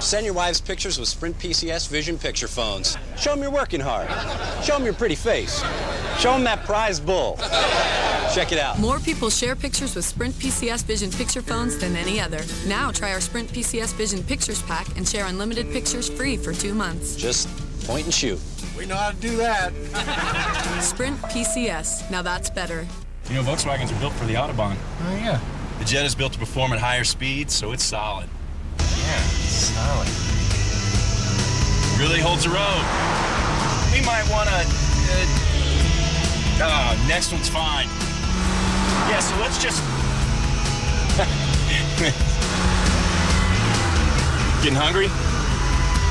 Send your wives pictures with Sprint PCS Vision picture phones. Show them you're working hard. Show them your pretty face. Show them that prize bull. Check it out. More people share pictures with Sprint PCS Vision picture phones than any other. Now try our Sprint PCS Vision Pictures Pack and share unlimited pictures free for 2 months. Just point and shoot. We know how to do that. Sprint PCS. Now that's better. You know, Volkswagens are built for the Autobahn. Oh, yeah. The Jet is built to perform at higher speeds, so it's solid. Yeah, solid. Really holds the road. We might want to... next one's fine. Yeah, so let's just... Getting hungry?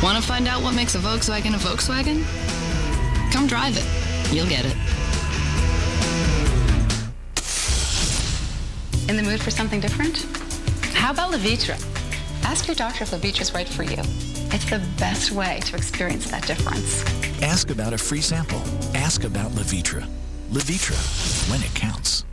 Want to find out what makes a Volkswagen? Come drive it. You'll get it. In the mood for something different? How about Levitra? Ask your doctor if Levitra's right for you. It's the best way to experience that difference. Ask about a free sample. Ask about Levitra. Levitra, when it counts.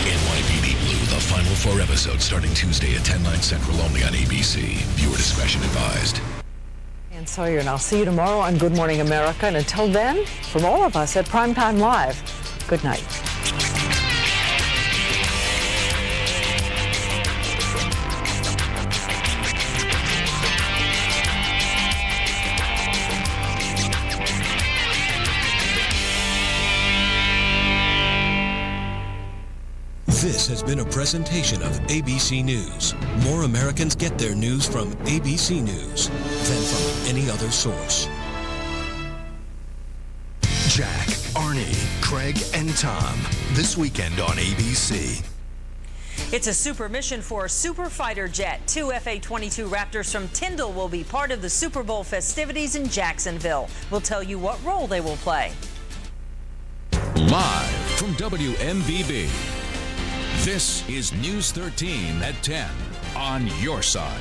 NYPD Blue, the final 4 episodes starting Tuesday at 10, 9 Central only on ABC. Viewer discretion advised. And Sawyer, and I'll see you tomorrow on Good Morning America. And until then, from all of us at Primetime Live, good night. This has been a presentation of ABC News. More Americans get their news from ABC News than from any other source. Jack, Arnie, Craig, and Tom. This weekend on ABC. It's a super mission for a super fighter jet. 2 FA-22 Raptors from Tyndall will be part of the Super Bowl festivities in Jacksonville. We'll tell you what role they will play. Live from WMBB. This is News 13 at 10 on your side.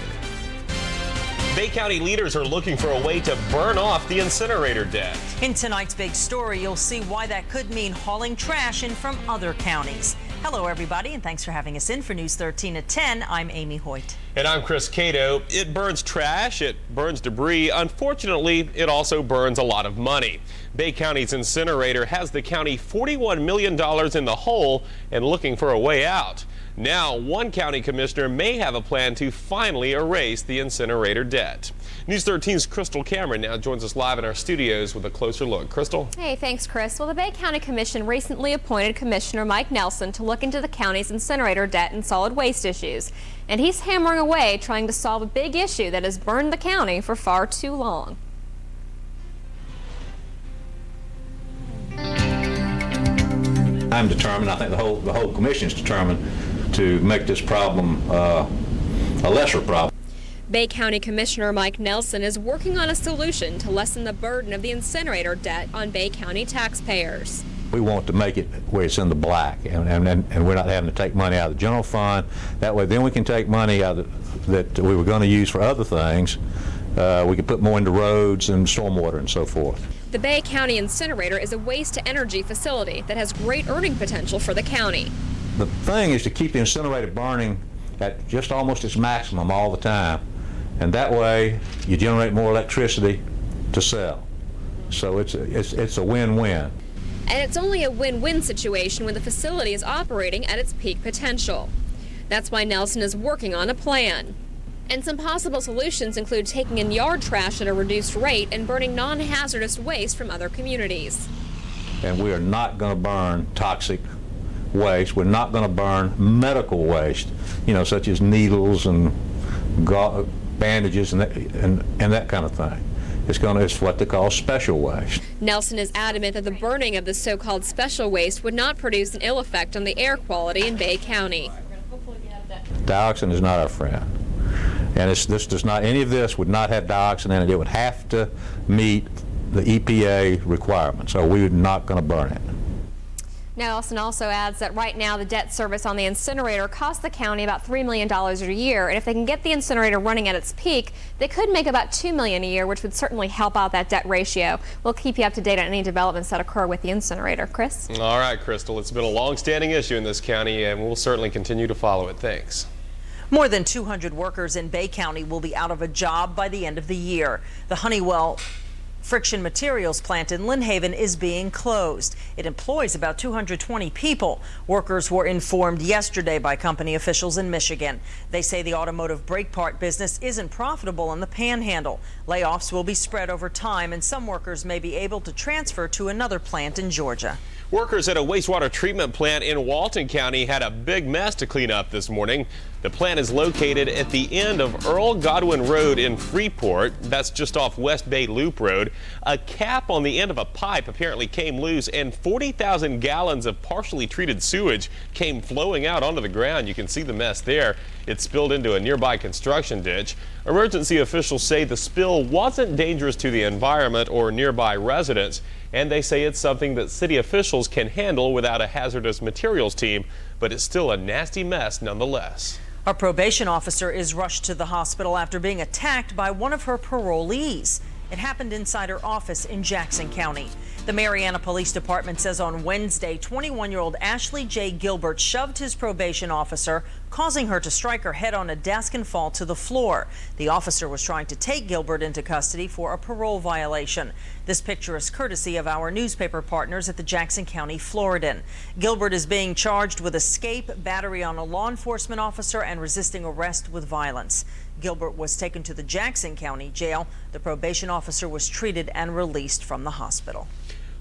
Bay County leaders are looking for a way to burn off the incinerator debt. In tonight's big story, you'll see why that could mean hauling trash in from other counties. Hello, everybody, and thanks for having us in for News 13 at 10. I'm Amy Hoyt. And I'm Chris Cato. It burns trash, it burns debris. Unfortunately, it also burns a lot of money. Bay County's incinerator has the county $41 million in the hole and looking for a way out. Now, one county commissioner may have a plan to finally erase the incinerator debt. News 13's Crystal Cameron now joins us live in our studios with a closer look. Crystal? Hey, thanks, Chris. Well, the Bay County Commission recently appointed Commissioner Mike Nelson to look into the county's incinerator debt and solid waste issues. And he's hammering away trying to solve a big issue that has burned the county for far too long. I'm determined, I think the whole commission is determined to make this problem a lesser problem. Bay County Commissioner Mike Nelson is working on a solution to lessen the burden of the incinerator debt on Bay County taxpayers. We want to make it where it's in the black, and we're not having to take money out of the general fund. That way, then we can take money out that we were going to use for other things. We can put more into roads and stormwater and so forth. The Bay County incinerator is a waste-to-energy facility that has great earning potential for the county. The thing is to keep the incinerator burning at just almost its maximum all the time, and that way you generate more electricity to sell. So it's a win-win. And it's only a win-win situation when the facility is operating at its peak potential. That's why Nelson is working on a plan. And some possible solutions include taking in yard trash at a reduced rate and burning non-hazardous waste from other communities. And we are not going to burn toxic waste. We're not going to burn medical waste, such as needles and bandages and that kind of thing. It's what they call special waste. Nelson is adamant that the burning of the so-called special waste would not produce an ill effect on the air quality in Bay County. Dioxin is not our friend. And any of this would not have dioxin in it. It would have to meet the EPA requirements, so we're not going to burn it. Nelson also adds that right now the debt service on the incinerator costs the county about $3 million a year, and if they can get the incinerator running at its peak, they could make about $2 million a year, which would certainly help out that debt ratio. We'll keep you up to date on any developments that occur with the incinerator. Chris? All right, Crystal, it's been a long-standing issue in this county, and we'll certainly continue to follow it. Thanks. More than 200 workers in Bay County will be out of a job by the end of the year. The Honeywell friction materials plant in Lynn Haven is being closed. It employs about 220 people. Workers were informed yesterday by company officials in Michigan. They say the automotive brake part business isn't profitable in the Panhandle. Layoffs will be spread over time, and some workers may be able to transfer to another plant in Georgia. Workers at a wastewater treatment plant in Walton County had a big mess to clean up this morning. The plant is located at the end of Earl Godwin Road in Freeport. That's just off West Bay Loop Road. A cap on the end of a pipe apparently came loose, and 40,000 gallons of partially treated sewage came flowing out onto the ground. You can see the mess there. It spilled into a nearby construction ditch. Emergency officials say the spill wasn't dangerous to the environment or nearby residents, and they say it's something that city officials can handle without a hazardous materials team, but it's still a nasty mess nonetheless. A probation officer is rushed to the hospital after being attacked by one of her parolees. It happened inside her office in Jackson County. The Mariana Police Department says on Wednesday, 21-year-old Ashley J. Gilbert shoved his probation officer, causing her to strike her head on a desk and fall to the floor. The officer was trying to take Gilbert into custody for a parole violation. This picture is courtesy of our newspaper partners at the Jackson County Floridan. Gilbert is being charged with escape, battery on a law enforcement officer, and resisting arrest with violence. Gilbert was taken to the Jackson County Jail. The probation officer was treated and released from the hospital.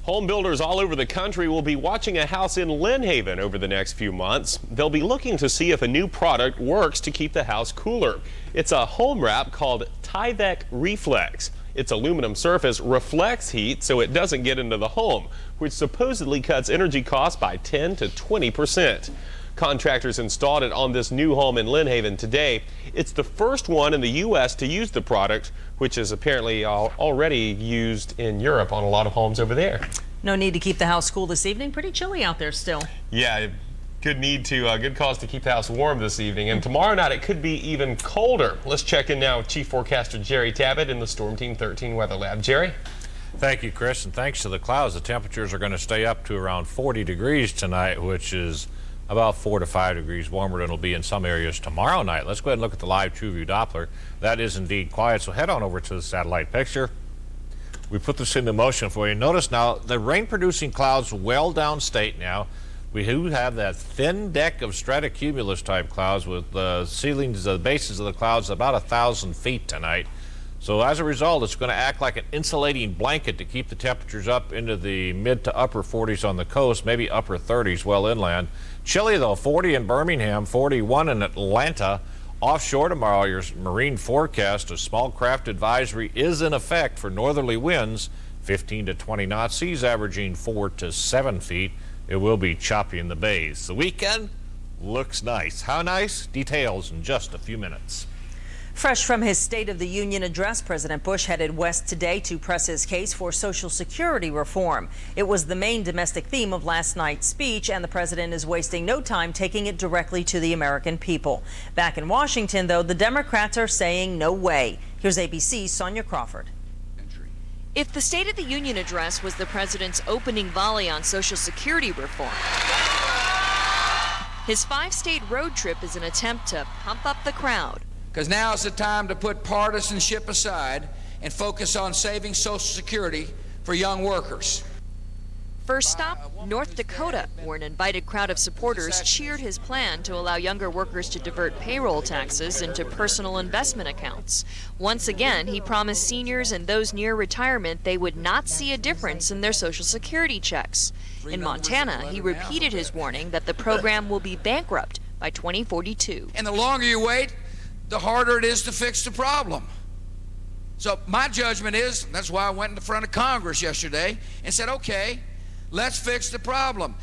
Home builders all over the country will be watching a house in Lynn Haven over the next few months. They'll be looking to see if a new product works to keep the house cooler. It's a home wrap called Tyvek Reflex. Its aluminum surface reflects heat so it doesn't get into the home, which supposedly cuts energy costs by 10 to 20%. Contractors installed it on this new home in Lynn Haven today. It's the first one in the U.S. to use the product, which is apparently already used in Europe on a lot of homes over there. No need to keep the house cool this evening. Pretty chilly out there still. Yeah, good cause to keep the house warm this evening. And tomorrow night it could be even colder. Let's check in now with Chief Forecaster Jerry Tabbitt in the Storm Team 13 Weather Lab. Jerry? Thank you, Chris, and thanks to the clouds, the temperatures are going to stay up to around 40 degrees tonight, which is about 4 to 5 degrees warmer than it'll be in some areas tomorrow night. Let's go ahead and look at the live TrueView Doppler. That is indeed quiet, so head on over to the satellite picture. We put this into motion for you. Notice now the rain-producing clouds well downstate now. We do have that thin deck of stratocumulus type clouds with the ceilings, the bases of the clouds about 1,000 feet tonight. So as a result, it's going to act like an insulating blanket to keep the temperatures up into the mid to upper 40s on the coast, maybe upper 30s well inland. Chilly though, 40 in Birmingham, 41 in Atlanta. Offshore tomorrow, your marine forecast, a small craft advisory is in effect for northerly winds, 15 to 20 knots, seas averaging 4 to 7 feet. It will be choppy in the bays. The weekend looks nice. How nice? Details in just a few minutes. Fresh from his State of the Union address, President Bush headed west today to press his case for Social Security reform. It was the main domestic theme of last night's speech, and the president is wasting no time taking it directly to the American people. Back in Washington, though, the Democrats are saying no way. Here's ABC's Sonia Crawford. If the State of the Union address was the president's opening volley on Social Security reform, his 5-state road trip is an attempt to pump up the crowd. Because now is the time to put partisanship aside and focus on saving Social Security for young workers. First stop, North Dakota, where an invited crowd of supporters cheered his plan to allow younger workers to divert payroll taxes into personal investment accounts. Once again, he promised seniors and those near retirement they would not see a difference in their Social Security checks. In Montana, he repeated his warning that the program will be bankrupt by 2042. And the longer you wait, the harder it is to fix the problem. So my judgment is, that's why I went in the front of Congress yesterday and said, okay, let's fix the problem.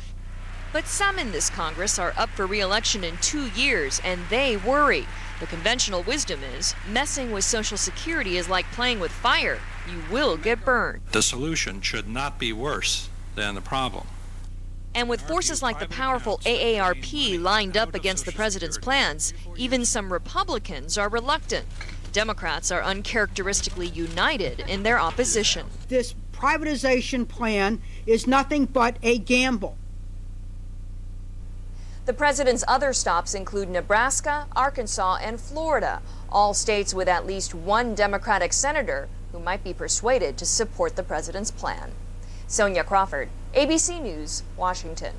But some in this Congress are up for re-election in 2 years, and they worry. The conventional wisdom is, messing with Social Security is like playing with fire. You will get burned. The solution should not be worse than the problem. And with forces like the powerful AARP lined up against the president's plans, even some Republicans are reluctant. Democrats are uncharacteristically united in their opposition. This privatization plan is nothing but a gamble. The president's other stops include Nebraska, Arkansas, and Florida, all states with at least one Democratic senator who might be persuaded to support the president's plan. Sonia Crawford, ABC News, Washington.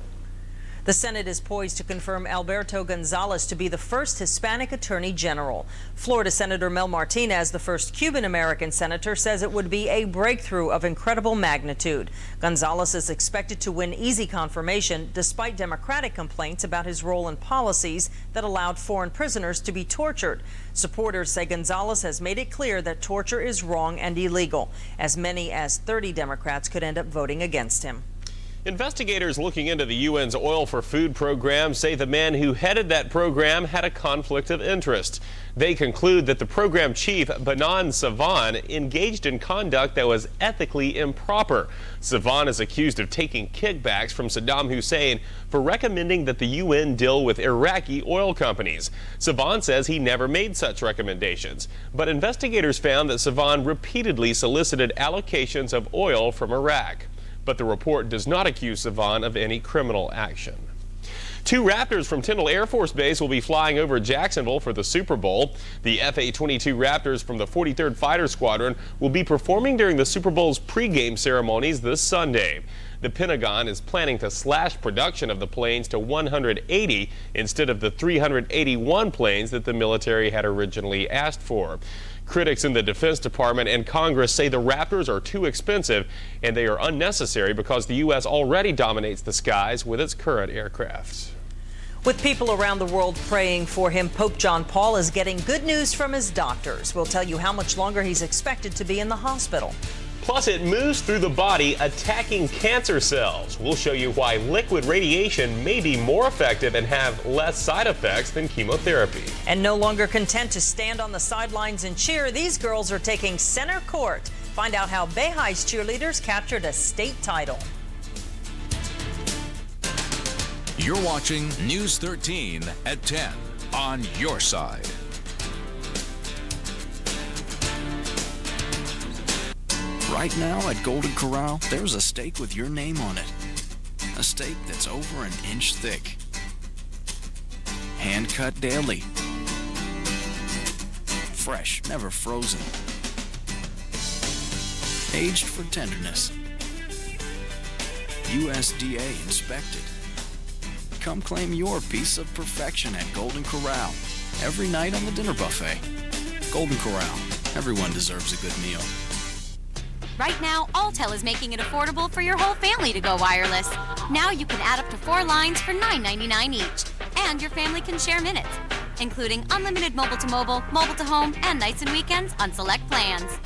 The Senate is poised to confirm Alberto Gonzales to be the first Hispanic Attorney General. Florida Senator Mel Martinez, the first Cuban-American senator, says it would be a breakthrough of incredible magnitude. Gonzales is expected to win easy confirmation despite Democratic complaints about his role in policies that allowed foreign prisoners to be tortured. Supporters say Gonzales has made it clear that torture is wrong and illegal. As many as 30 Democrats could end up voting against him. Investigators looking into the UN's Oil for Food program say the man who headed that program had a conflict of interest. They conclude that the program chief, Benon Savan, engaged in conduct that was ethically improper. Savan is accused of taking kickbacks from Saddam Hussein for recommending that the UN deal with Iraqi oil companies. Savan says he never made such recommendations, but investigators found that Savan repeatedly solicited allocations of oil from Iraq. But the report does not accuse Savan of any criminal action. 2 Raptors from Tyndall Air Force Base will be flying over Jacksonville for the Super Bowl. The FA-22 Raptors from the 43rd Fighter Squadron will be performing during the Super Bowl's pregame ceremonies this Sunday. The Pentagon is planning to slash production of the planes to 180 instead of the 381 planes that the military had originally asked for. Critics in the Defense Department and Congress say the Raptors are too expensive and they are unnecessary because the U.S. already dominates the skies with its current aircraft. With people around the world praying for him, Pope John Paul is getting good news from his doctors. We'll tell you how much longer he's expected to be in the hospital. Plus, it moves through the body, attacking cancer cells. We'll show you why liquid radiation may be more effective and have less side effects than chemotherapy. And no longer content to stand on the sidelines and cheer, these girls are taking center court. Find out how Beihai's cheerleaders captured a state title. You're watching News 13 at 10 on your side. Right now at Golden Corral, there's a steak with your name on it. A steak that's over an inch thick. Hand cut daily. Fresh, never frozen. Aged for tenderness. USDA inspected. Come claim your piece of perfection at Golden Corral. Every night on the dinner buffet. Golden Corral. Everyone deserves a good meal. Right now, Alltel is making it affordable for your whole family to go wireless. Now you can add up to 4 lines for $9.99 each. And your family can share minutes, including unlimited mobile-to-mobile, mobile-to-home, and nights and weekends on select plans.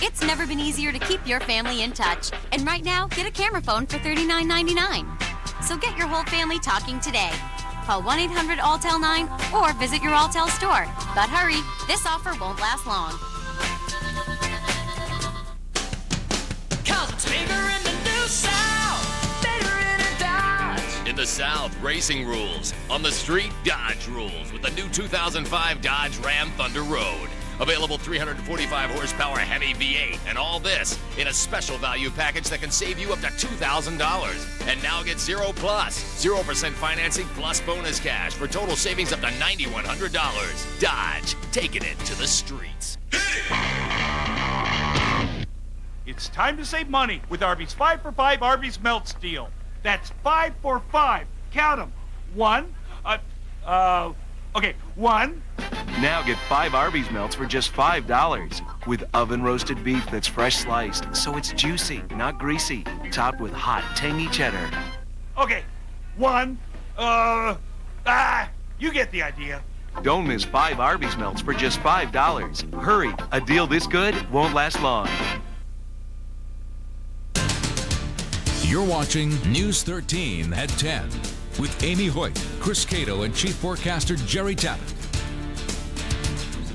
It's never been easier to keep your family in touch. And right now, get a camera phone for $39.99. So get your whole family talking today. Call 1-800-ALTEL-9 or visit your Alltel store. But hurry, this offer won't last long. In the South, racing rules. On the street, Dodge rules with the new 2005 Dodge Ram Thunder Road. Available 345 horsepower heavy V8, and all this in a special value package that can save you up to $2,000. And now get 0% 0% financing plus bonus cash for total savings up to $9,100. Dodge, taking it to the streets. It's time to save money with Arby's 5 for 5 Arby's Melts deal. That's 5 for 5. Count them. One. Now get 5 Arby's Melts for just $5 with oven roasted beef that's fresh sliced, so it's juicy, not greasy, topped with hot, tangy cheddar. Okay. You get the idea. Don't miss 5 Arby's Melts for just $5. Hurry, a deal this good won't last long. You're watching News 13 at 10 with Amy Hoyt, Chris Cato, and Chief Forecaster Jerry Tappett.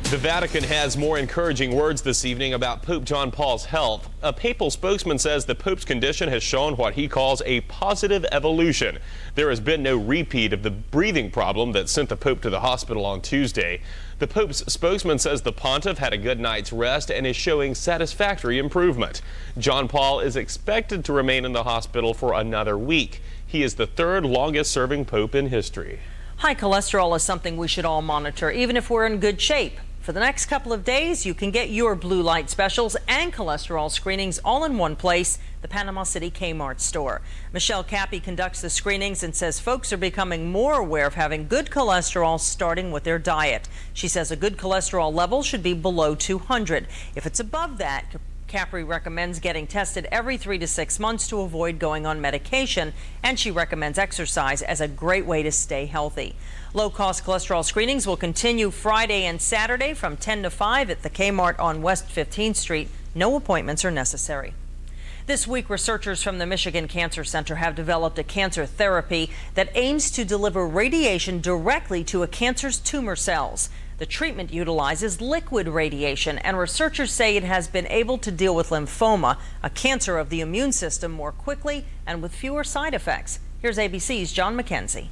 The Vatican has more encouraging words this evening about Pope John Paul's health. A papal spokesman says the Pope's condition has shown what he calls a positive evolution. There has been no repeat of the breathing problem that sent the Pope to the hospital on Tuesday. The Pope's spokesman says the pontiff had a good night's rest and is showing satisfactory improvement. John Paul is expected to remain in the hospital for another week. He is the third longest serving Pope in history. High cholesterol is something we should all monitor, even if we're in good shape. For the next couple of days, you can get your blue light specials and cholesterol screenings all in one place, the Panama City Kmart store. Michelle Cappy conducts the screenings and says folks are becoming more aware of having good cholesterol starting with their diet. She says a good cholesterol level should be below 200. If it's above that, Capri recommends getting tested every 3 to 6 months to avoid going on medication, and she recommends exercise as a great way to stay healthy. Low-cost cholesterol screenings will continue Friday and Saturday from 10 to 5 at the Kmart on West 15th Street. No appointments are necessary. This week, researchers from the Michigan Cancer Center have developed a cancer therapy that aims to deliver radiation directly to a cancer's tumor cells. The treatment utilizes liquid radiation, and researchers say it has been able to deal with lymphoma, a cancer of the immune system, more quickly and with fewer side effects. Here's ABC's John McKenzie.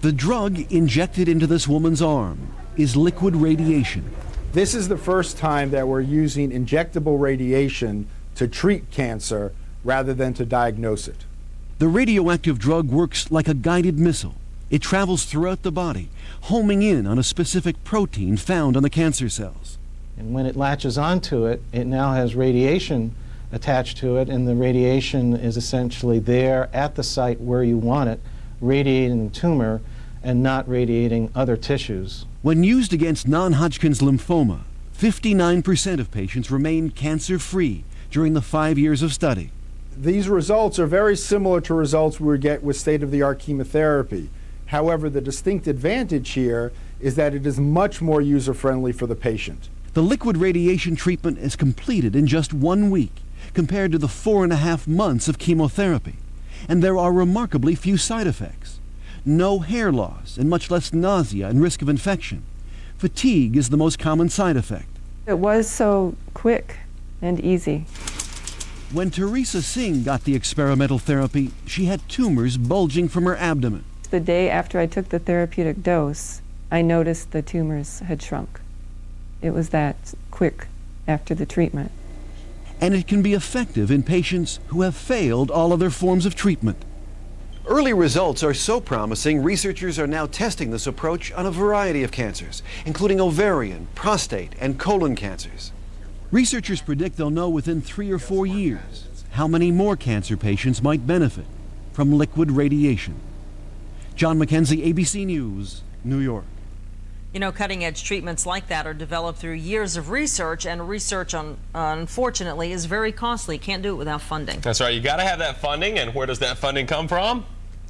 The drug injected into this woman's arm is liquid radiation. This is the first time that we're using injectable radiation to treat cancer rather than to diagnose it. The radioactive drug works like a guided missile. It travels throughout the body, homing in on a specific protein found on the cancer cells. And when it latches onto it, it now has radiation attached to it, and the radiation is essentially there at the site where you want it, radiating the tumor and not radiating other tissues. When used against non-Hodgkin's lymphoma, 59% of patients remained cancer-free during the 5 years of study. These results are very similar to results we would get with state-of-the-art chemotherapy. However, the distinct advantage here is that it is much more user-friendly for the patient. The liquid radiation treatment is completed in just 1 week, compared to the 4.5 months of chemotherapy. And there are remarkably few side effects. No hair loss, and much less nausea and risk of infection. Fatigue is the most common side effect. It was so quick and easy. When Teresa Singh got the experimental therapy, she had tumors bulging from her abdomen. The day after I took the therapeutic dose, I noticed the tumors had shrunk. It was that quick after the treatment. And it can be effective in patients who have failed all other forms of treatment. Early results are so promising, researchers are now testing this approach on a variety of cancers, including ovarian, prostate, and colon cancers. Researchers predict they'll know within 3 or 4 years how many more cancer patients might benefit from liquid radiation. John McKenzie, ABC News, New York. You know, cutting-edge treatments like that are developed through years of research, and research, unfortunately, is very costly. Can't do it without funding. That's right. You got to have that funding, and where does that funding come from?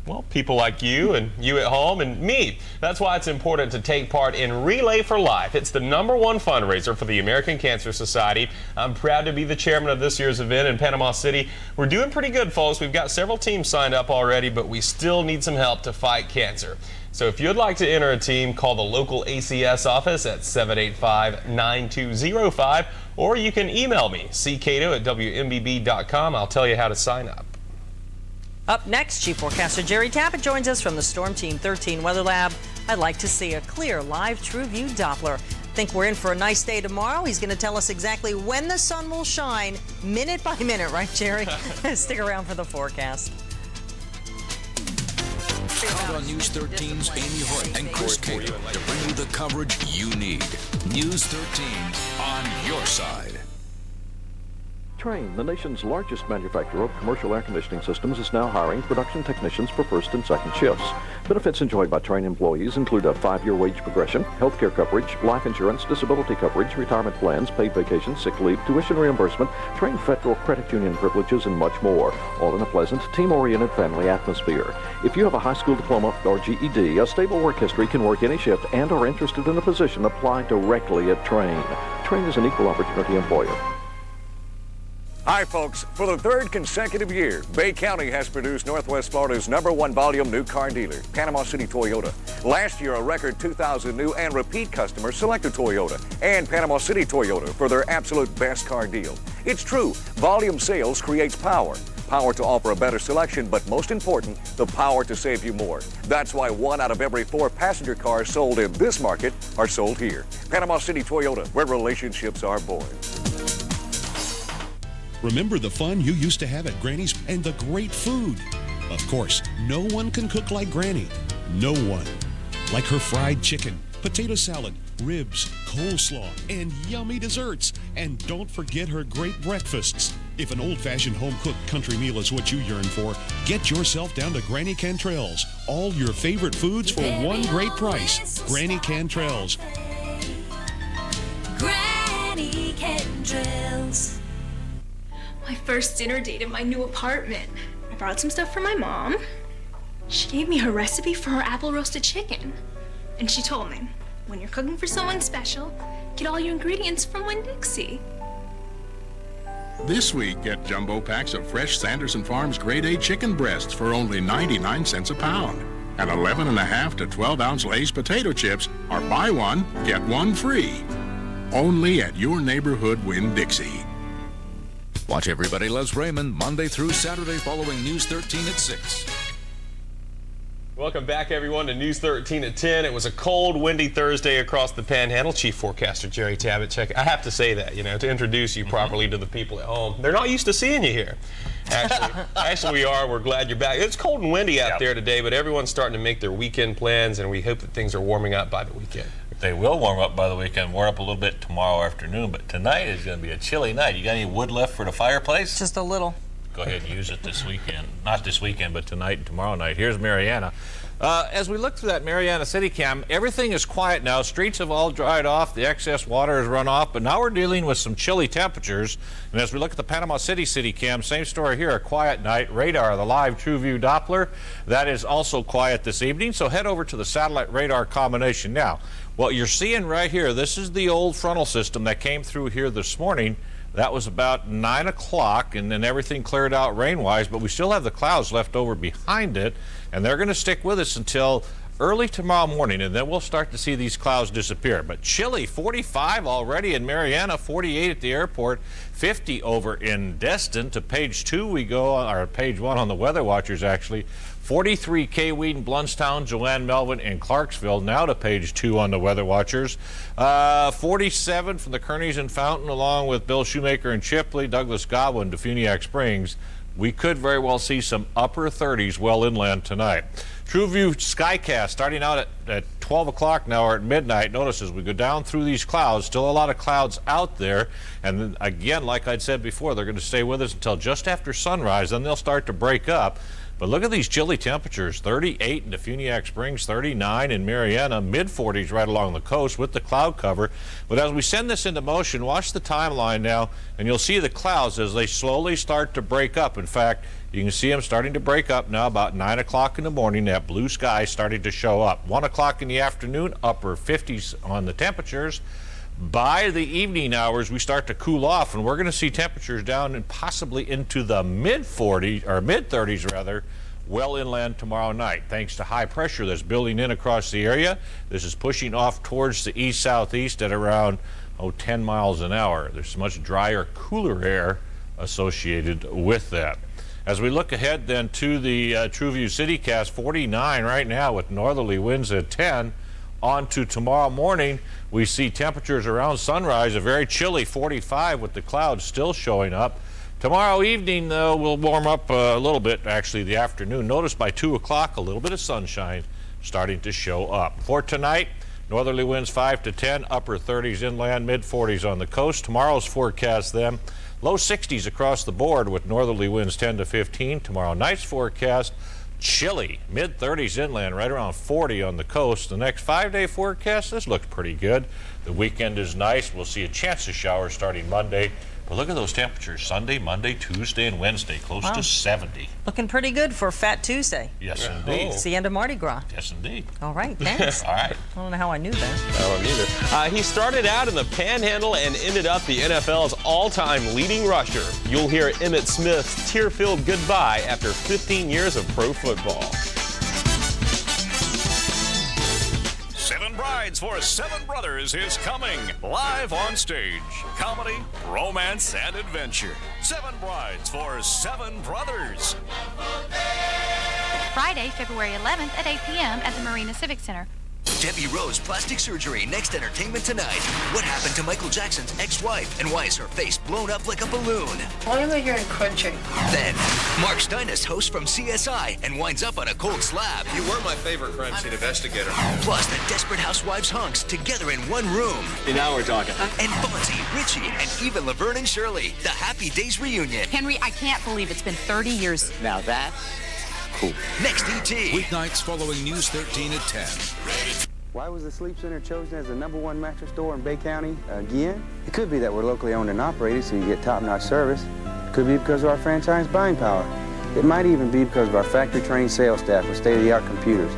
Well, people like you and you at home and me. That's why it's important to take part in Relay for Life. It's the #1 fundraiser for the American Cancer Society. I'm proud to be the chairman of this year's event in Panama City. We're doing pretty good, folks. We've got several teams signed up already, but we still need some help to fight cancer. So if you'd like to enter a team, call the local ACS office at 785-9205, or you can email me, ccato@wmbb.com. I'll tell you how to sign up. Up next, Chief Forecaster Jerry Tappett joins us from the Storm Team 13 Weather Lab. I'd like to see a clear live True View Doppler. Think we're in for a nice day tomorrow. He's going to tell us exactly when the sun will shine, minute by minute, right, Jerry? Stick around for the forecast. Count on News 13's Amy Hoyt and Chris Cato to bring you the coverage you need. News 13 on your side. Trane, the nation's largest manufacturer of commercial air conditioning systems, is now hiring production technicians for first and second shifts. Benefits enjoyed by Trane employees include a 5-year wage progression, health care coverage, life insurance, disability coverage, retirement plans, paid vacation, sick leave, tuition reimbursement, Trane federal credit union privileges, and much more, all in a pleasant, team-oriented family atmosphere. If you have a high school diploma or GED, a stable work history, can work any shift, and are interested in a position, apply directly at Trane. Trane is an equal opportunity employer. Hi, folks. For the third consecutive year, Bay County has produced Northwest Florida's #1 volume new car dealer, Panama City Toyota. Last year, a record 2,000 new and repeat customers selected Toyota and Panama City Toyota for their absolute best car deal. It's true, volume sales creates power. Power to offer a better selection, but most important, the power to save you more. That's why 1 out of every 4 passenger cars sold in this market are sold here. Panama City Toyota, where relationships are born. Remember the fun you used to have at Granny's and the great food. Of course, no one can cook like Granny. No one. Like her fried chicken, potato salad, ribs, coleslaw, and yummy desserts. And don't forget her great breakfasts. If an old-fashioned home-cooked country meal is what you yearn for, get yourself down to Granny Cantrell's. All your favorite foods for one great price. Granny Cantrell's. Granny Cantrell's. My first dinner date in my new apartment. I brought some stuff for my mom. She gave me her recipe for her apple roasted chicken. And she told me, when you're cooking for someone special, get all your ingredients from Winn-Dixie. This week, get jumbo packs of fresh Sanderson Farms Grade A chicken breasts for only 99 cents a pound. And 11.5 to 12-ounce Lay's potato chips are buy one, get one free. Only at your neighborhood Winn-Dixie. Watch Everybody Loves Raymond Monday through Saturday following News 13 at 6. Welcome back, everyone, to News 13 at 10. It was a cold, windy Thursday across the Panhandle. Chief Forecaster Jerry Tabbitt, I have to say that, to introduce you properly to the people at home. They're not used to seeing you here. Actually, we are. We're glad you're back. It's cold and windy out there today, but everyone's starting to make their weekend plans, and we hope that things are warming up by the weekend. They will warm up by the weekend, warm up a little bit tomorrow afternoon, but tonight is going to be a chilly night. You got any wood left for the fireplace? Just a little. Go ahead and use it this weekend. Not this weekend, but tonight and tomorrow night. Here's Mariana. As we look through that Mariana City Cam, everything is quiet now. Streets have all dried off. The excess water has run off, but now we're dealing with some chilly temperatures. And as we look at the Panama City Cam, same story here, a quiet night. Radar, the live TrueView Doppler, that is also quiet this evening. So head over to the satellite radar combination now. What you're seeing right here, this is the old frontal system that came through here this morning. That was about 9 o'clock, and then everything cleared out rain-wise, but we still have the clouds left over behind it, and they're going to stick with us until early tomorrow morning, and then we'll start to see these clouds disappear. But chilly, 45 already in Mariana, 48 at the airport, 50 over in Destin. To page 2 we go, or page 1 on the Weather Watchers, actually. 43 K-Weed, Bluntstown, Joanne, Melvin, and Clarksville. Now to page 2 on the Weather Watchers. 47 from the Kearneys and Fountain, along with Bill Shoemaker and Chipley, Douglas, Godwin, Defuniak Springs. We could very well see some upper 30s well inland tonight. TrueView Skycast starting out at 12 o'clock now, or at midnight. Notice as we go down through these clouds, still a lot of clouds out there. And then again, like I'd said before, they're going to stay with us until just after sunrise. Then they'll start to break up. But look at these chilly temperatures, 38 in Defuniak Springs, 39 in Mariana, mid-40s right along the coast with the cloud cover. But as we send this into motion, watch the timeline now, and you'll see the clouds as they slowly start to break up. In fact, you can see them starting to break up now about 9 o'clock in the morning. That blue sky starting to show up. 1 o'clock in the afternoon, upper 50s on the temperatures. By the evening hours, we start to cool off, and we're going to see temperatures down and possibly into the mid-40s, or mid-30s rather, well inland tomorrow night. Thanks to high pressure that's building in across the area. This is pushing off towards the east-southeast at around 10 miles an hour. There's much drier, cooler air associated with that. As we look ahead then to the TrueView CityCast, 49 right now with northerly winds at 10. On to tomorrow morning, we see temperatures around sunrise, a very chilly 45 with the clouds still showing up. Tomorrow evening, though, we'll warm up a little bit, actually, the afternoon. Notice by 2 o'clock, a little bit of sunshine starting to show up. For tonight, northerly winds 5 to 10, upper 30s inland, mid-40s on the coast. Tomorrow's forecast, then, low 60s across the board with northerly winds 10 to 15. Tomorrow night's forecast, chilly, mid-30s inland, right around 40 on the coast. The next 5-day forecast, this looks pretty good. The weekend is nice. We'll see a chance of showers starting Monday, Well, look at those temperatures. Sunday, Monday, Tuesday, and Wednesday, close to 70. Looking pretty good for Fat Tuesday. Yes, indeed. It's the end of Mardi Gras. Yes, indeed. All right, thanks. All right. I don't know how I knew that. I don't either. He started out in the Panhandle and ended up the NFL's all-time leading rusher. You'll hear Emmitt Smith's tear-filled goodbye after 15 years of pro football. 7 Brides for 7 Brothers is coming live on stage. Comedy, romance, and adventure. 7 Brides for 7 Brothers. Friday, February 11th at 8 p.m. at the Marina Civic Center. Debbie Rose Plastic Surgery, next entertainment tonight. What happened to Michael Jackson's ex-wife, and why is her face blown up like a balloon? Why am I hearing crunching? Then, Mark Steinis hosts from CSI and winds up on a cold slab. You were my favorite crime scene investigator. Plus, the Desperate Housewives hunks together in one room. Now we're talking. And Fonzie, Richie, and even Laverne and Shirley, the Happy Days reunion. Henry, I can't believe it's been 30 years. Now that's cool. Next ET. Weeknights following News 13 at 10. Why was the Sleep Center chosen as the #1 mattress store in Bay County again? It could be that we're locally owned and operated, so you get top-notch service. It could be because of our franchise buying power. It might even be because of our factory-trained sales staff with state-of-the-art computers.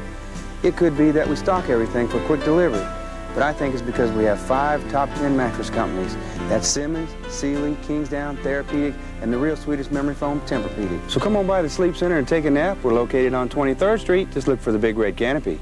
It could be that we stock everything for quick delivery. But I think it's because we have 5 top 10 mattress companies. That's Simmons, Sealy, Kingsdown, Therapeutic, and the real sweetest memory foam, Tempur-Pedic. So come on by the Sleep Center and take a nap. We're located on 23rd Street. Just look for the big red canopy.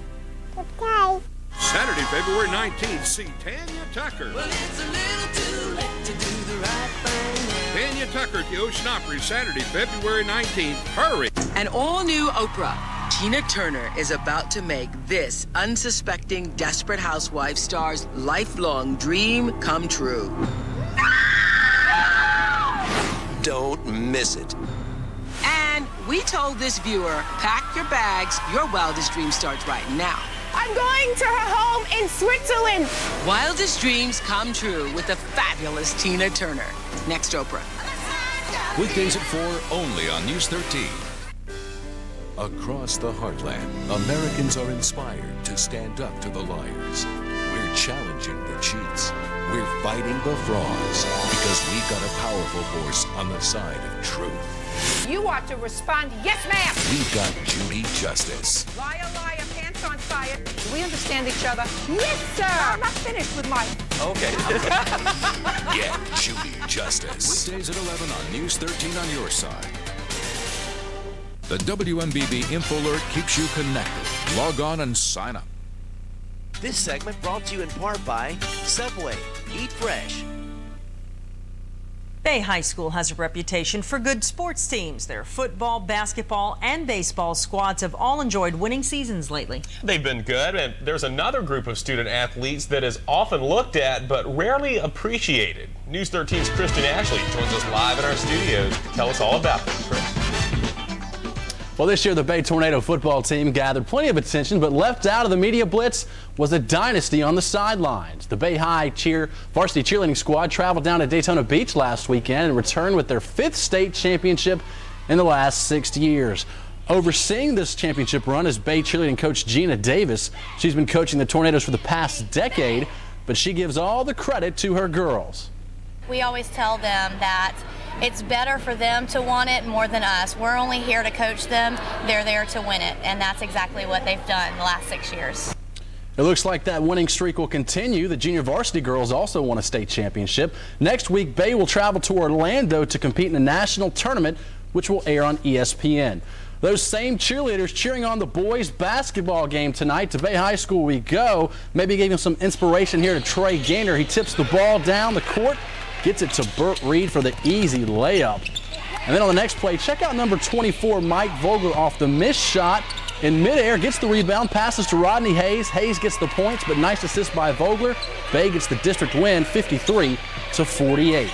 Okay. Saturday, February 19th, see Tanya Tucker. Well, it's a little too late to do the right thing. Tanya Tucker at the Ocean Opry, Saturday, February 19th. Hurry! An all-new Oprah. Tina Turner is about to make this unsuspecting Desperate Housewife star's lifelong dream come true. Don't miss it. And we told this viewer, pack your bags, your wildest dream starts right now. I'm going to her home in Switzerland. Wildest dreams come true with the fabulous Tina Turner. Next Oprah. Weekdays at 4, only on News 13. Across the heartland, Americans are inspired to stand up to the liars. We're challenging the cheats. We're fighting the frauds because we've got a powerful force on the side of truth. You ought to respond, yes, ma'am. We've got Judy Justice. Liar, liar, pants on fire. Do we understand each other? Yes, sir. I'm not finished with my... Okay. Get Judy Justice. Weekdays at 11 on News 13 on your side. The WMBB Info Alert keeps you connected. Log on and sign up. This segment brought to you in part by Subway. Eat fresh. Bay High School has a reputation for good sports teams. Their football, basketball, and baseball squads have all enjoyed winning seasons lately. They've been good, and there's another group of student athletes that is often looked at but rarely appreciated. News 13's Kristen Ashley joins us live in our studios to tell us all about them. Chris. Well, this year the Bay Tornado football team gathered plenty of attention, but left out of the media blitz was a dynasty on the sidelines. The Bay High varsity cheerleading squad traveled down to Daytona Beach last weekend and returned with their 5th state championship in the last 6 years. Overseeing this championship run is Bay cheerleading coach Gina Davis. She's been coaching the Tornadoes for the past decade, but she gives all the credit to her girls. We always tell them that it's better for them to want it more than us. We're only here to coach them. They're there to win it, and that's exactly what they've done the last 6 years. It looks like that winning streak will continue. The junior varsity girls also won a state championship. Next week, Bay will travel to Orlando to compete in a national tournament, which will air on ESPN. Those same cheerleaders cheering on the boys' basketball game tonight. To Bay High School we go. Maybe gave him some inspiration here to Trey Gaynor. He tips the ball down the court, gets it to Burt Reed for the easy layup. And then on the next play, check out number 24, Mike Vogler, off the missed shot. In midair, gets the rebound, passes to Rodney Hayes. Hayes gets the points, but nice assist by Vogler. Bay gets the district win, 53-48.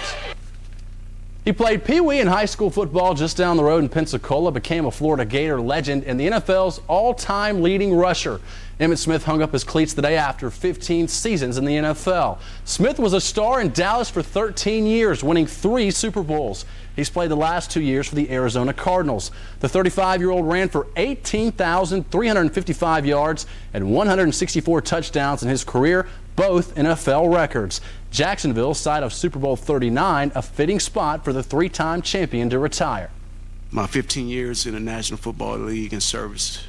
He played Pee Wee in high school football just down the road in Pensacola, became a Florida Gator legend and the NFL's all-time leading rusher. Emmitt Smith hung up his cleats the day after 15 seasons in the NFL. Smith was a star in Dallas for 13 years, winning 3 Super Bowls. He's played the last 2 years for the Arizona Cardinals. The 35-year-old ran for 18,355 yards and 164 touchdowns in his career, both NFL records. Jacksonville, site of Super Bowl 39, a fitting spot for the three-time champion to retire. My 15 years in the National Football League and service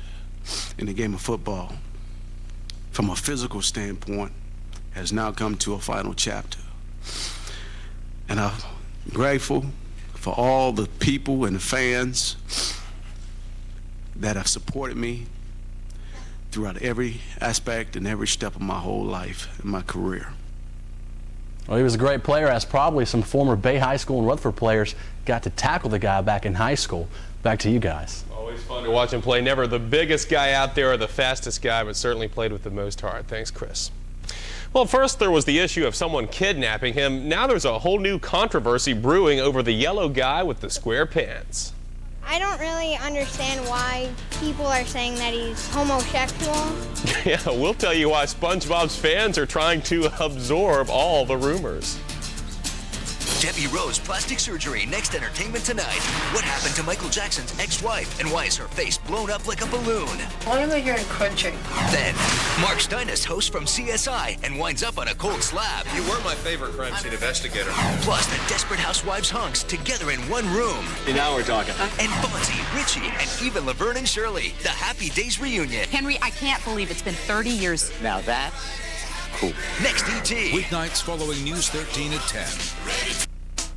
in the game of football, from a physical standpoint, has now come to a final chapter. And I'm grateful for all the people and the fans that have supported me throughout every aspect and every step of my whole life and my career. Well, he was a great player, as probably some former Bay High School and Rutherford players got to tackle the guy back in high school. Back to you guys. Always fun to watch him play. Never the biggest guy out there or the fastest guy, but certainly played with the most heart. Thanks, Chris. Well, first there was the issue of someone kidnapping him. Now there's a whole new controversy brewing over the yellow guy with the square pants. I don't really understand why people are saying that he's homosexual. Yeah, we'll tell you why SpongeBob's fans are trying to absorb all the rumors. Debbie Rose plastic surgery, next entertainment tonight. What happened to Michael Jackson's ex-wife, and why is her face blown up like a balloon? Why am I hearing crunching? Then, Mark Steinis hosts from CSI and winds up on a cold slab. You were my favorite crime scene investigator. Plus, the Desperate Housewives hunks together in one room. Now we're talking. And Fonzie, Richie, and even Laverne and Shirley, the Happy Days reunion. Henry, I can't believe it's been 30 years. Now that's cool. Next ET. Weeknights following News 13 at 10.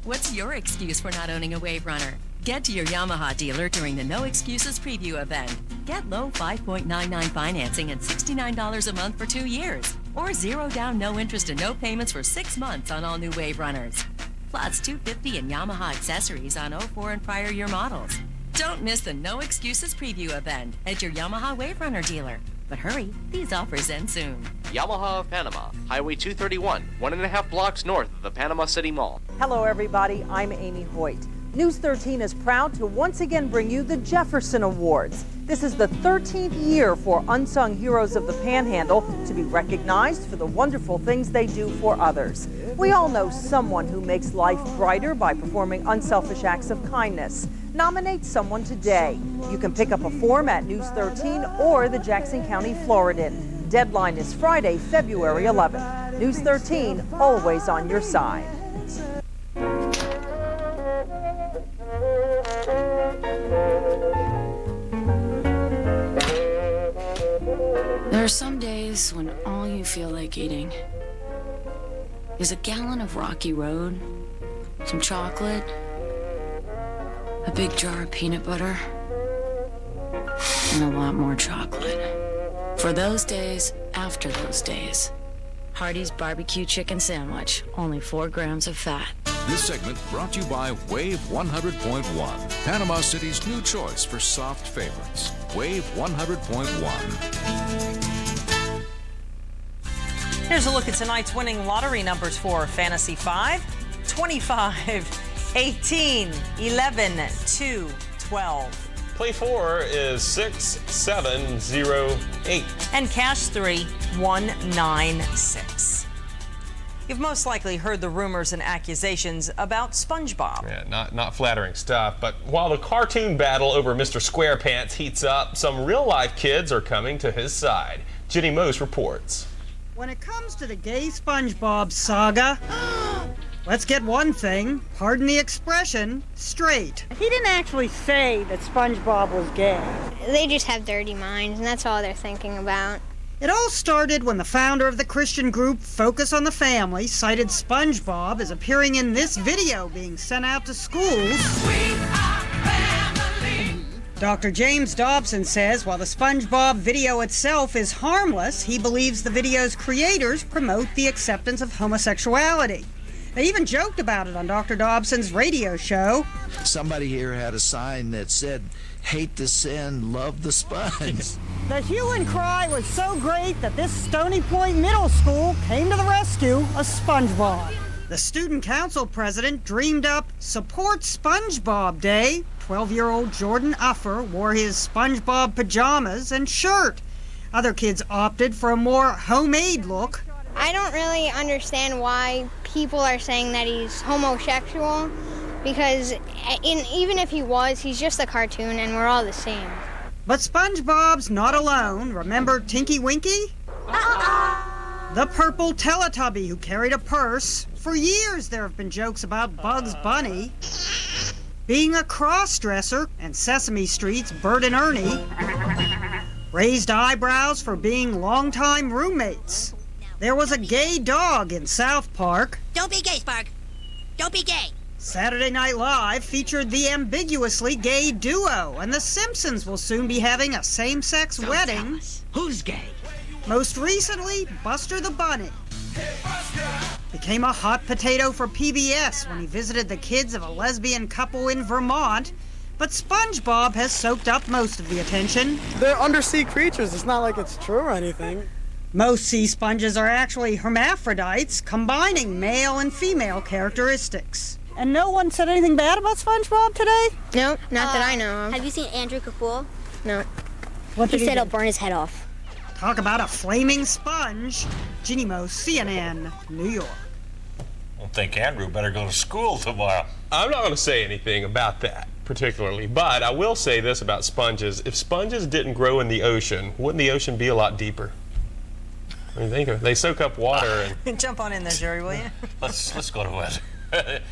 What's your excuse for not owning a Wave Runner? Get to your Yamaha dealer during the No Excuses preview event. Get low 5.99 financing and $69 a month for 2 years. Or zero down, no interest and no payments for 6 months on all new Wave Runners. Plus $250 in Yamaha accessories on 04 and prior year models. Don't miss the No Excuses preview event at your Yamaha Wave Runner dealer. But hurry, these offers end soon. Yamaha of Panama, Highway 231, 1.5 blocks north of the Panama City Mall. Hello, everybody. I'm Amy Hoyt. News 13 is proud to once again bring you the Jefferson Awards. This is the 13th year for unsung heroes of the Panhandle to be recognized for the wonderful things they do for others. We all know someone who makes life brighter by performing unselfish acts of kindness. Nominate someone today. You can pick up a form at News 13 or the Jackson County Floridan. Deadline is Friday, February 11th. News 13, always on your side. There are some days when all you feel like eating is a gallon of Rocky Road, some chocolate, a big jar of peanut butter, and a lot more chocolate. For those days, after those days, Hardee's barbecue chicken sandwich, only 4 grams of fat. This segment brought to you by Wave 100.1, Panama City's new choice for soft favorites. Wave 100.1. Here's a look at tonight's winning lottery numbers for Fantasy 5, 25, 18, 11, 2, 12. Play 4 is 6708. And Cash 3, 196. You've most likely heard the rumors and accusations about SpongeBob. Yeah, not flattering stuff. But while the cartoon battle over Mr. SquarePants heats up, some real-life kids are coming to his side. Jenny Mose reports. When it comes to the gay SpongeBob saga, let's get one thing, pardon the expression, straight. He didn't actually say that SpongeBob was gay. They just have dirty minds, and that's all they're thinking about. It all started when the founder of the Christian group Focus on the Family cited SpongeBob as appearing in this video being sent out to schools. Dr. James Dobson says while the SpongeBob video itself is harmless, he believes the video's creators promote the acceptance of homosexuality. They even joked about it on Dr. Dobson's radio show. Somebody here had a sign that said, "Hate the sin, love the sponge." The hue and cry was so great that this Stony Point Middle School came to the rescue of SpongeBob. The student council president dreamed up Support SpongeBob Day. 12-year-old Jordan Uffer wore his SpongeBob pajamas and shirt. Other kids opted for a more homemade look. I don't really understand why people are saying that he's homosexual, because even if he was, he's just a cartoon and we're all the same. But SpongeBob's not alone. Remember Tinky Winky? The purple Teletubby who carried a purse. For years there have been jokes about Bugs Bunny being a cross-dresser, and Sesame Street's Bert and Ernie raised eyebrows for being longtime roommates. There was a gay dog in South Park. Don't be gay, Spark. Don't be gay. Saturday Night Live featured the ambiguously gay duo, and The Simpsons will soon be having a same-sex wedding. Who's gay? Most recently, Buster the Bunny became a hot potato for PBS when he visited the kids of a lesbian couple in Vermont, but SpongeBob has soaked up most of the attention. They're undersea creatures. It's not like it's true or anything. Most sea sponges are actually hermaphrodites, combining male and female characteristics. And no one said anything bad about SpongeBob today? No, not that I know of. Have you seen Andrew Kapoor? No. What did he said do? he'll burn his head off. Talk about a flaming sponge. Ginny Mo, CNN, New York. I think Andrew better go to school tomorrow. I'm not going to say anything about that particularly, but I will say this about sponges. If sponges didn't grow in the ocean, wouldn't the ocean be a lot deeper? I mean, think of it. They soak up water and... Jump on in there, Jerry, will you? Let's go to weather.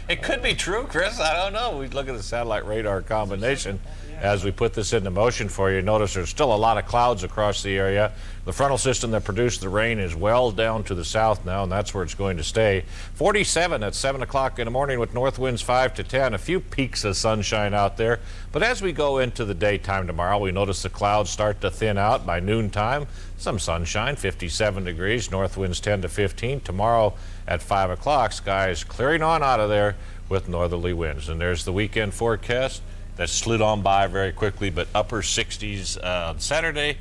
It could be true, Chris. I don't know. We look at the satellite radar combination as we put this into motion for you. Notice there's still a lot of clouds across the area. The frontal system that produced the rain is well down to the south now, and that's where it's going to stay. 47 at 7 o'clock in the morning with north winds 5 to 10. A few peaks of sunshine out there. But as we go into the daytime tomorrow, we notice the clouds start to thin out by noontime. Some sunshine, 57 degrees, north winds 10 to 15. Tomorrow at 5 o'clock, skies clearing on out of there with northerly winds. And there's the weekend forecast that slid on by very quickly, but upper 60s on Saturday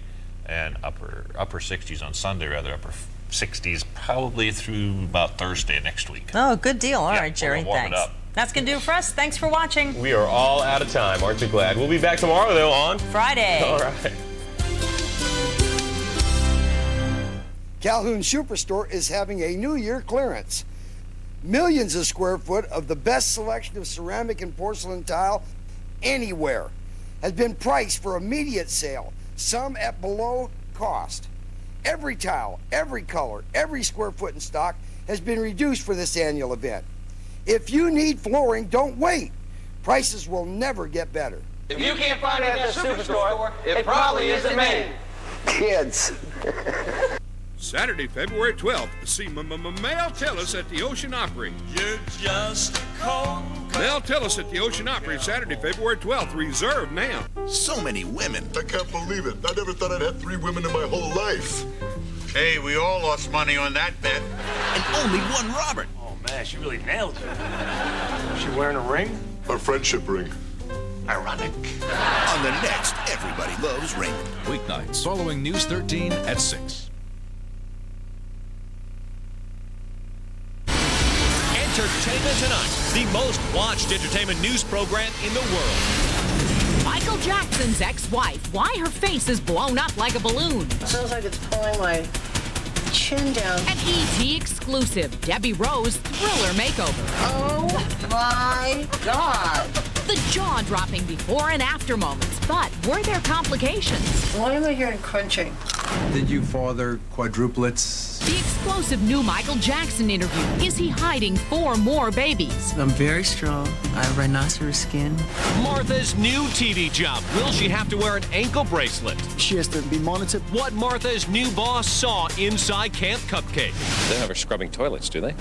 and upper 60s on Sunday, rather, upper 60s probably through about Thursday next week. Oh, good deal. All right, Jerry, warm thanks. it up. That's going to do it for us. Thanks for watching. We are all out of time, aren't you glad? We'll be back tomorrow, though, on Friday. All right. Calhoun Superstore is having a New Year clearance. Millions of square foot of the best selection of ceramic and porcelain tile anywhere has been priced for immediate sale, some at below cost. Every tile, every color, every square foot in stock has been reduced for this annual event. If you need flooring, don't wait. Prices will never get better. If you can't find it at the Superstore, it probably isn't me. Kids. Saturday, February 12th, see Mel Tillis at the Ocean Opry. You're just a cold. Mel Tillis at the Ocean Opry, Saturday, February 12th. Reserved now. So many women. I can't believe it. I never thought I'd have 3 women in my whole life. Hey, we all lost money on that bet. And only one Robert. Oh, man, she really nailed it. She wearing a ring? A friendship ring. Ironic. On the next Everybody Loves Raymond. Weeknights following News 13 at 6. Entertainment Tonight, the most watched entertainment news program in the world. Michael Jackson's ex-wife, why her face is blown up like a balloon. Sounds like it's pulling my chin down. An ET exclusive, Debbie Rose thriller makeover. Oh my God. The jaw-dropping before and after moments, but were there complications? Why am I hearing crunching? Did you father quadruplets? The explosive new Michael Jackson interview. Is he hiding 4 more babies? I'm very strong. I have rhinoceros skin. Martha's new TV job. Will she have to wear an ankle bracelet? She has to be monitored. What Martha's new boss saw inside Camp Cupcake. They don't have her scrubbing toilets, do they?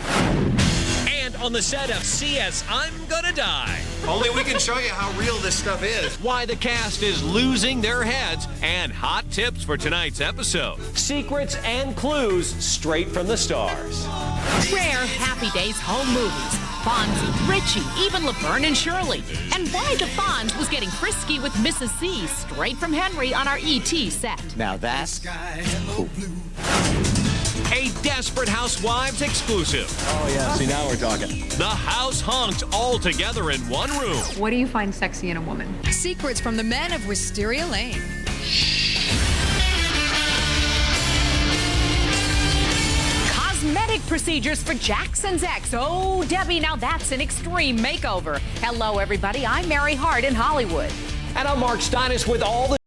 And on the set of CS I'm Gonna Die. Only we can show you how real this stuff is. Why the cast is losing their heads and hot tips for tonight's episode. Secrets and clues straight from the stars. Rare Happy Days home movies. Fonzie, Richie, even Laverne and Shirley. And why the Fonz was getting frisky with Mrs. C straight from Henry on our ET set. Now that's cool. A Desperate Housewives exclusive. Oh, yeah. See, now we're talking. The house hunks all together in one room. What do you find sexy in a woman? Secrets from the men of Wisteria Lane. Cosmetic procedures for Jackson's ex. Oh, Debbie, now that's an extreme makeover. Hello, everybody. I'm Mary Hart in Hollywood. And I'm Mark Steinis with all the